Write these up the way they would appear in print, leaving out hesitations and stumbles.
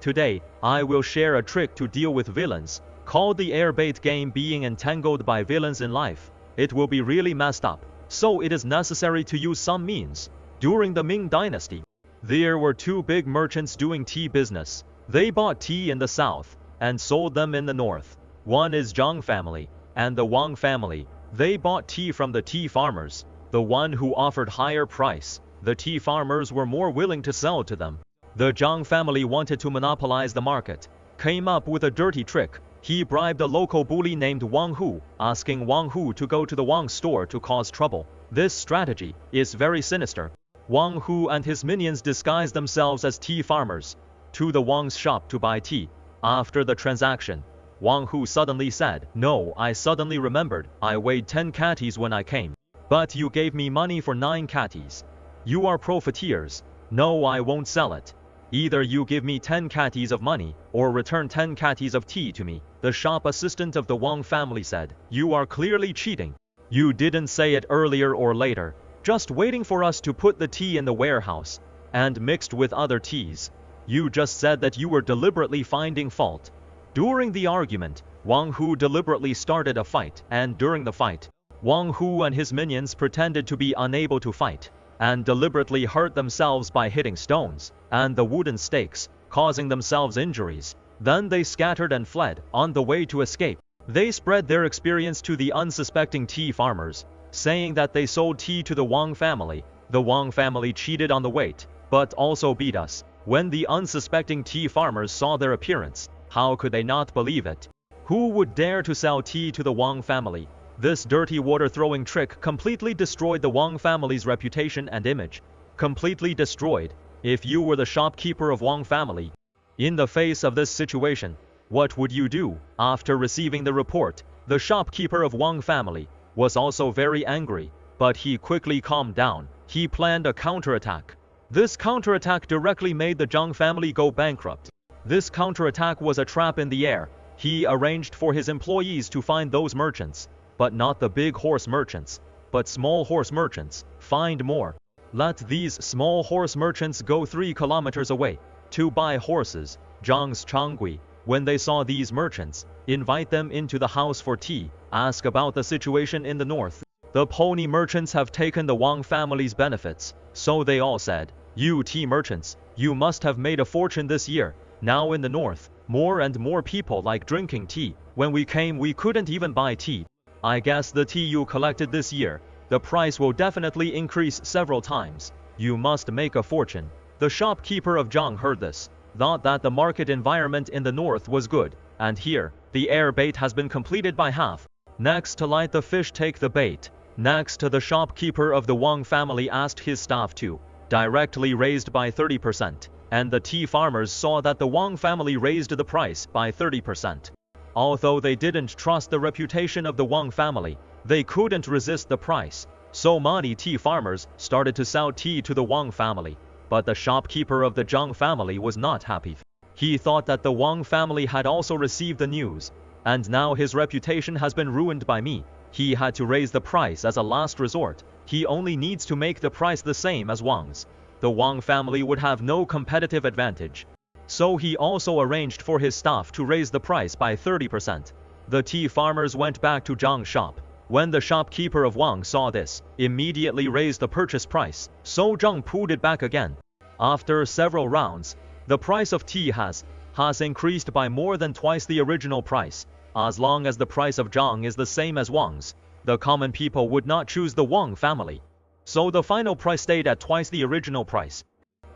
Today, I will share a trick to deal with villains, called the airbait game. Being entangled by villains in life, it will be really messed up, so it is necessary to use some means. During the Ming Dynasty, there were two big merchants doing tea business. They bought tea in the south and sold them in the north. One is Zhang family and the Wang family. They bought tea from the tea farmers, the one who offered higher price. The tea farmers were more willing to sell to them. The Zhang family wanted to monopolize the market, came up with a dirty trick. He bribed a local bully named Wang Hu, asking Wang Hu to go to the Wang store to cause trouble. This strategy is very sinister. Wang Hu and his minions disguised themselves as tea farmers to the Wang's shop to buy tea. After the transaction, Wang Hu suddenly said, "No, I suddenly remembered, I weighed 10 catties when I came. But you gave me money for 9 catties. You are profiteers. No, I won't sell it. Either you give me 10 catties of money, or return 10 catties of tea to me." The shop assistant of the Wang family said, "You are clearly cheating. You didn't say it earlier or later, just waiting for us to put the tea in the warehouse, and mixed with other teas. You just said that you were deliberately finding fault." During the argument, Wang Hu deliberately started a fight, and during the fight, Wang Hu and his minions pretended to be unable to fight, and deliberately hurt themselves by hitting stones and the wooden stakes, causing themselves injuries. Then they scattered and fled. On the way to escape, they spread their experience to the unsuspecting tea farmers, saying that they sold tea to the Wang family. The Wang family cheated on the weight, but also beat us. When the unsuspecting tea farmers saw their appearance, how could they not believe it? Who would dare to sell tea to the Wang family? This dirty water-throwing trick completely destroyed the Wang family's reputation and image. Completely destroyed. If you were the shopkeeper of Wang family, in the face of this situation, what would you do? After receiving the report, the shopkeeper of Wang family was also very angry, but he quickly calmed down. He planned a counterattack. This counterattack directly made the Zhang family go bankrupt. This counterattack was a trap in the air. He arranged for his employees to find those merchants, but not the big horse merchants, but small horse merchants. Find more. Let these small horse merchants go 3 kilometers away to buy horses. Zhang's Changgui, when they saw these merchants, invite them into the house for tea, ask about the situation in the north. The pony merchants have taken the Wang family's benefits, so they all said, "You tea merchants, you must have made a fortune this year. Now in the north, more and more people like drinking tea. When we came, we couldn't even buy tea. I guess the tea you collected this year, the price will definitely increase several times. You must make a fortune." The shopkeeper of Zhang heard this, thought that the market environment in the north was good, and here, the air bait has been completed by half. Next to light the fish, take the bait. Next, the shopkeeper of the Wang family asked his staff to directly raised by 30%, and the tea farmers saw that the Wang family raised the price by 30%. Although they didn't trust the reputation of the Wang family, they couldn't resist the price. So many tea farmers started to sell tea to the Wang family. But the shopkeeper of the Zhang family was not happy. He thought that the Wang family had also received the news, and now his reputation has been ruined by me. He had to raise the price as a last resort. He only needs to make the price the same as Wang's. The Wang family would have no competitive advantage. So he also arranged for his staff to raise the price by 30%. The tea farmers went back to Zhang's shop. When the shopkeeper of Wang saw this, immediately raised the purchase price, so Zhang pulled it back again. After several rounds, the price of tea has increased by more than twice the original price. As long as the price of Zhang is the same as Wang's, the common people would not choose the Wang family. So the final price stayed at twice the original price.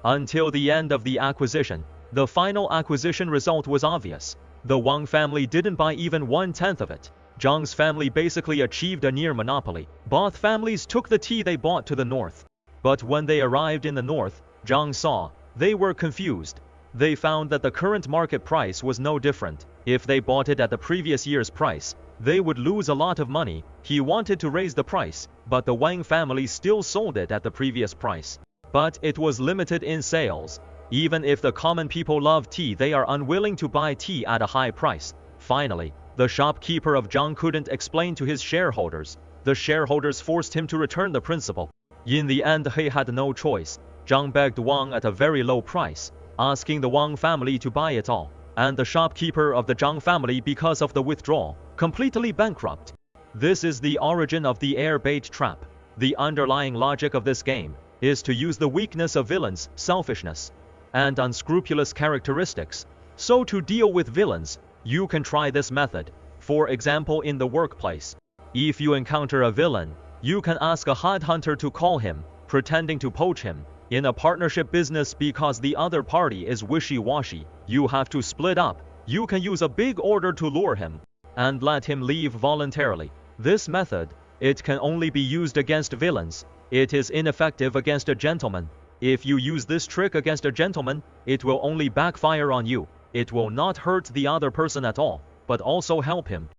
Until the end of the acquisition, the final acquisition result was obvious. The Wang family didn't buy even 1/10 of it. Zhang's family basically achieved a near monopoly. Both families took the tea they bought to the north. But when they arrived in the north, Zhang saw, they were confused. They found that the current market price was no different. If they bought it at the previous year's price, they would lose a lot of money. He wanted to raise the price, but the Wang family still sold it at the previous price. But it was limited in sales. Even if the common people love tea, they are unwilling to buy tea at a high price. Finally, the shopkeeper of Zhang couldn't explain to his shareholders. The shareholders forced him to return the principal. In the end, he had no choice. Zhang begged Wang at a very low price. asking the Wang family to buy it all, and the shopkeeper of the Zhang family, because of the withdrawal, completely bankrupt. This is the origin of the air bait trap. The underlying logic of this game is to use the weakness of villains, selfishness, and unscrupulous characteristics. So to deal with villains, you can try this method. For example, in the workplace, if you encounter a villain, you can ask a headhunter to call him, pretending to poach him. In a partnership business, because the other party is wishy-washy, you have to split up. You can use a big order to lure him and let him leave voluntarily. This method, it can only be used against villains. It is ineffective against a gentleman. If you use this trick against a gentleman, it will only backfire on you. It will not hurt the other person at all, but also help him.